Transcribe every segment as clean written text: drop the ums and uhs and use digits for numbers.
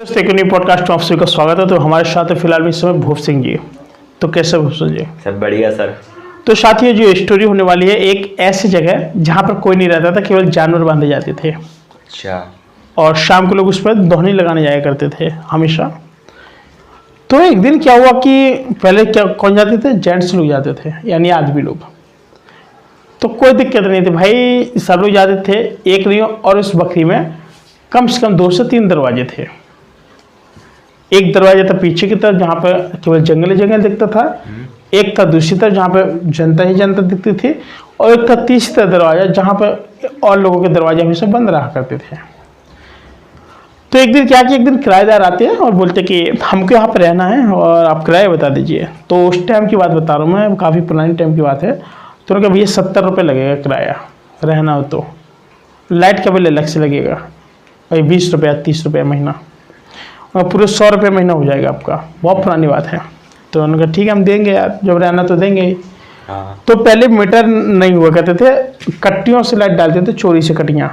दोस्तों एक new podcast में आप सभी का स्वागत है। तो हमारे साथ है फिलहाल इस समय भूप सिंह जी। तो कैसे भूप सिंह जी? सब बढ़िया सर। तो साथ ही जो स्टोरी होने वाली है एक ऐसी जगह जहाँ पर कोई नहीं रहता था, केवल जानवर बांधे जाते थे। अच्छा। और शाम को लोग उस पर दोहनी लगाने जाया करते थे हमेशा। तो एक दिन क्या हुआ कि पहले क्या कौन जाते थे? जेंट्स लोग जाते थे, यानी आदमी लोग। तो कोई दिक्कत नहीं थी भाई, सब लोग जाते थे एक नहीं। और उस बकरी में कम से कम 2 से 3 दरवाजे थे। एक दरवाजा था पीछे की तरफ जहाँ पर केवल जंगल ही जंगल दिखता था, एक था दूसरी तरफ जहाँ पर जनता ही जनता दिखती थी, और एक था तीसरा दरवाजा जहाँ पर और लोगों के दरवाजे हमेशा बंद रहा करते थे। तो एक दिन क्या कि एक दिन किराएदार आते हैं और बोलते कि हमको यहाँ पर रहना है और आप किराया बता दीजिए। तो उस टाइम की बात बता रहा हूँ मैं, काफ़ी पुरानी टाइम की बात है। तो उन्होंने कहा भैया 70 रुपये लगेगा किराया, रहना हो तो। लाइट का बिल अलग से लगेगा भाई, 20 रुपया 30 रुपया महीना, और पूरे 100 रुपये महीना हो जाएगा आपका। बहुत पुरानी बात है। तो उन्होंने कहा ठीक है हम देंगे यार, जब रहना तो देंगे ही। तो पहले मीटर नहीं हुआ करते थे, कट्टियों से लाइट डालते थे, चोरी से कट्टियाँ।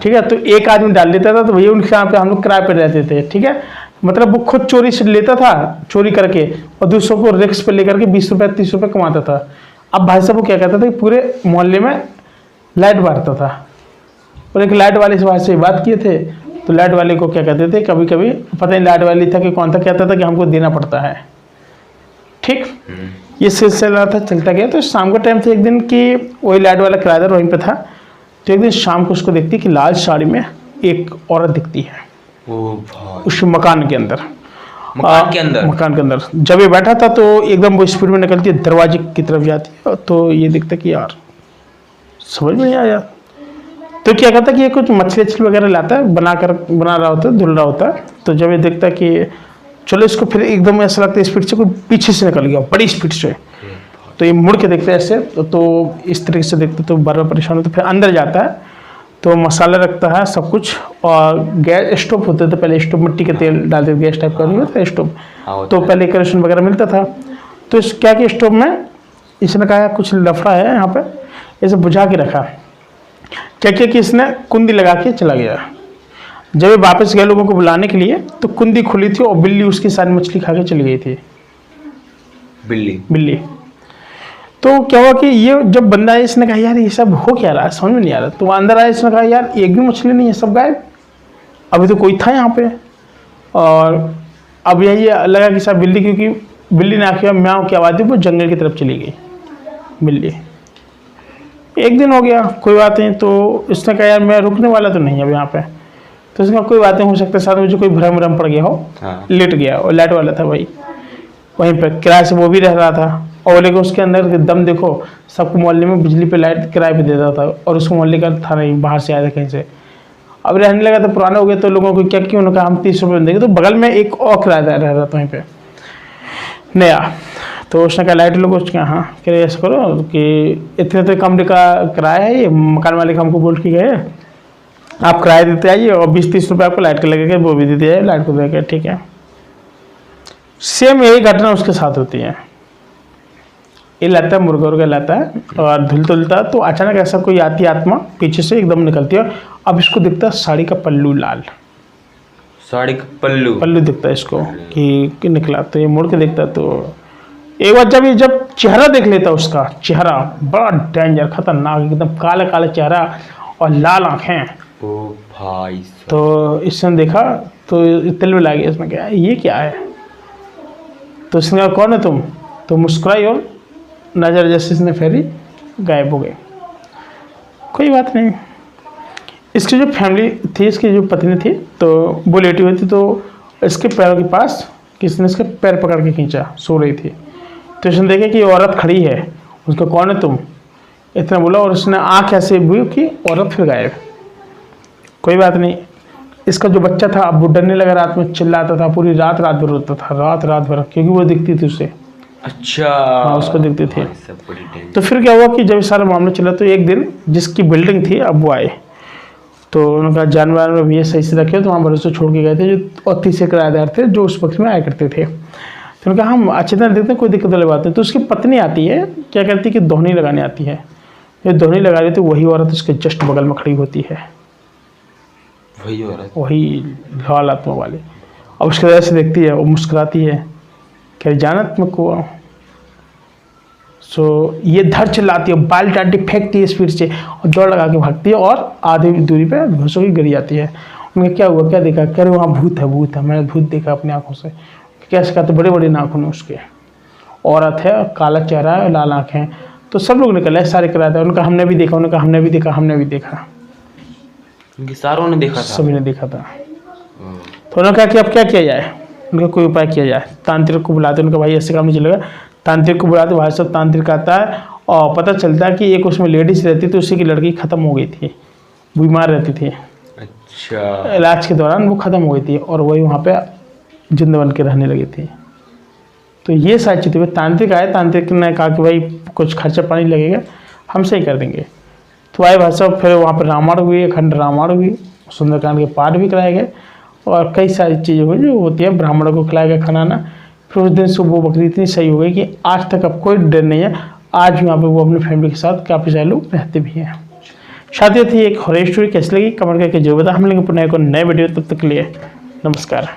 ठीक है, तो एक आदमी डाल देता था, तो भैया उनके यहाँ पे हम लोग किराए पे रहते थे। ठीक है, मतलब वो खुद चोरी से लेता था, चोरी करके, और दूसरों को रिक्स पे लेकर के 20 रुपये 30 रुपये कमाता था। अब भाई साहब वो क्या करता था, पूरे मोहल्ले में लाइट बांटता था। और एक लाइट वाले से भाई से बात किए थे, तो लाइट वाले को क्या कहते थे, कभी कभी पता नहीं लाइट वाली था कि कौन था, कहता था कि हमको देना पड़ता है। ठीक, ये सिलसिला था चलता गया। तो शाम का टाइम था एक दिन कि वही लाइट वाला किराएदार वहीं पे था। तो एक दिन शाम को उसको देखती कि लाल साड़ी में एक औरत दिखती है उस मकान के अंदर। मकान के अंदर जब ये बैठा था तो एकदम वो स्पीड में निकलती है, दरवाजे की तरफ जाती है। तो ये दिखता कि यार समझ में नहीं आया। तो क्या कहता कि ये कुछ मछली वगैरह लाता है, बना रहा होता है, धुल रहा होता है। तो जब ये देखता कि चलो इसको, फिर एकदम ऐसा लगता है स्पीड से कोई पीछे से निकल गया बड़ी स्पीड से। तो ये मुड़ के देखता है ऐसे, तो इस तरीके से देखते तो बार बार परेशान होता। फिर अंदर जाता है तो मसाला रखता है सब कुछ, और गैस स्टोव होते थे पहले, स्टोव मिट्टी के तेल डालते थे, गैस टाइप का नहीं होता स्टोव। तो पहले केरोसिन वगैरह मिलता था। तो इस क्या कि स्टोव में इसने कहा कुछ लफड़ा है यहाँ पर, इसे बुझा के रखा। क्या किया कि इसने कुंडी लगा के चला गया। जब ये वापस गए लोगों को बुलाने के लिए, तो कुंडी खुली थी और बिल्ली उसकी सारी मछली खा के चली गई थी। बिल्ली। तो क्या हुआ कि ये जब बंदा है, इसने कहा यार ये सब हो क्या रहा है, समझ में नहीं आ रहा। तो अंदर आया, इसने कहा यार एक भी मछली नहीं है, सब गायब, अभी तो कोई था यहाँ पे। और अब यही लगा कि सब बिल्ली, क्योंकि बिल्ली ने आखिर म्याऊं की आवाज़ दी, वो जंगल की तरफ चली गई बिल्ली। एक दिन हो गया, कोई बात नहीं। तो इसने कहा यार मैं रुकने वाला तो नहीं अब यहाँ पे। तो इसका कोई बात नहीं, हो सकता है साथ मुझे कोई भ्रम पड़ गया हो। लेट गया, और लाइट वाला था भाई वहीं पर, किराए से वो भी रह रहा था। और लेकिन उसके अंदर दम देखो, सबको मोहल्ले में बिजली पे लाइट किराए पे देता था, और उसको मोहल्ले का था नहीं, बाहर से आया था कहीं से। अब रहने लगा तो पुराना हो गया, तो लोगों को क्या क्यों उन्होंने कहा हम 30 रुपये देंगे। तो बगल में एक और किराएदार रह रहा था वहीं पर नया। तो उसने कहा लाइट लोगों को, हाँ कह रहे ऐसा करो कि इतने तो कमरे का किराया है, ये मकान मालिक हमको बोल के गए, आप किराया देते आइए, और 20-30 रुपये आपको लाइट के लगेगा, वो भी देते आइए, लाइट को देगा। ठीक है, सेम यही घटना उसके साथ होती है। ये लाता है मुर्गा उर्गा लाता है, और धुलता तो अचानक ऐसा कोई आती आत्मा पीछे से एकदम निकलती है। अब इसको दिखता है साड़ी का पल्लू लाल, साड़ी का पल्लू दिखता है इसको कि निकला। तो ये मुड़ के देखता है, तो एक बार जब चेहरा देख लेता, उसका चेहरा बड़ा डेंजर खतरनाक, एकदम काला काला चेहरा और लाल आंखें। ओ भाई। तो इसने देखा तो तिल में लग गया, इसने कहा ये क्या है। तो इसने कहा कौन है तुम। तो मुस्कुराई और नजर जैसे इसने फेरी, गायब हो गए। कोई बात नहीं। इसकी जो फैमिली थी, इसकी जो पत्नी थी, तो वो लेटी हुई थी। तो इसके पैरों के पास किसने इसके पैर पकड़ के खींचा, सो रही थी। तो इसने देखा कि औरत खड़ी है, उसको कौन है तुम, इतना बोला, और उसने आँख ऐसे हुई कि औरत फिर गायब। कोई बात नहीं। इसका जो बच्चा था अब वो डरने लगा, रात में चिल्लाता था, पूरी रात भर रोता था, रात भर, क्योंकि वो दिखती थी उसे। अच्छा। हाँ उसको दिखती थी। तो फिर क्या हुआ कि जब सारा मामला चला, तो एक दिन जिसकी बिल्डिंग थी अब वो आए। तो उनका जानवर में भैया सही से रखे, तो वहाँ भरोसे छोड़ के गए थे, जो और 30 किराएदार थे जो उस वक्त में आया करते थे। तो उनका हम अच्छी तरह देखते हैं, कोई दिक्कत वाली बात नहीं। तो उसकी पत्नी आती है, क्या करती है कि दोहनी लगाने आती है। ये दोहनी लगा रही थी, वही औरत उसके जस्ट बगल में खड़ी होती है, वही लाल आत्मा वाली। अब उसके वजह से देखती है, वो मुस्कुराती है, कह रही जानत में कुआ। सो ये धर चिल्लाती है, बाल टाटी फेंकती है स्पीड से और दौड़ लगा के भागती है और आधी दूरी पे बेहोश होकर गिर जाती है। उन्हें क्या हुआ, क्या देखा, कह रहे वहाँ भूत है, भूत है, मैंने भूत देखा अपनी आंखों से। कैसे कहते, बड़े बड़े नाखून है उसके, औरत है, काला चेहरा है, लाल आँखें। तो सब लोग निकले, सारे कराते हैं, उनका हमने भी देखा, उनका हमने भी देखा, हमने भी देखा, उनके सारों ने देखा था। सभी ने देखा था। तो उन्होंने कहा कि अब क्या किया जाए, उनका कोई उपाय किया जाए। तांत्रिक को बुलाते, उनका भाई ऐसे काम नहीं चलेगा। तांत्रिक को बुलाते, भाई साहब तांत्रिक आता है और पता चलता है कि एक उसमें लेडीज रहती थी, उसी की लड़की ख़त्म हो गई थी, बीमार रहती थी। अच्छा। इलाज के दौरान वो ख़त्म हो गई थी और वही वहाँ पे जिंद बन के रहने लगी थी। तो ये सारी चीज़ें, तांत्रिक आए, तांत्रिक ने कहा कि भाई कुछ खर्चा पानी लगेगा, हम सही कर देंगे। तो आए भाई साहब, फिर वहाँ पर रामायण हुई, अखंड रामायण हुई, सुंदरकांड के पाठ भी कराए गए और कई सारी चीज़ें हुई जो होती है, ब्राह्मणों को खिलाया गया खाना। फिर उस दिन सुबह वो बकरी इतनी सही हो गई कि आज तक अब कोई डर नहीं है। आज भी वहाँ पे वो अपनी फैमिली के साथ काफ़ी सारे लोग रहते भी हैं। शादी थी एक हॉरर स्टोरी, कैसी लगी कमेंट करके जरूर बता। हम लोग पुनः एक नए वीडियो, तब तक के लिए नमस्कार।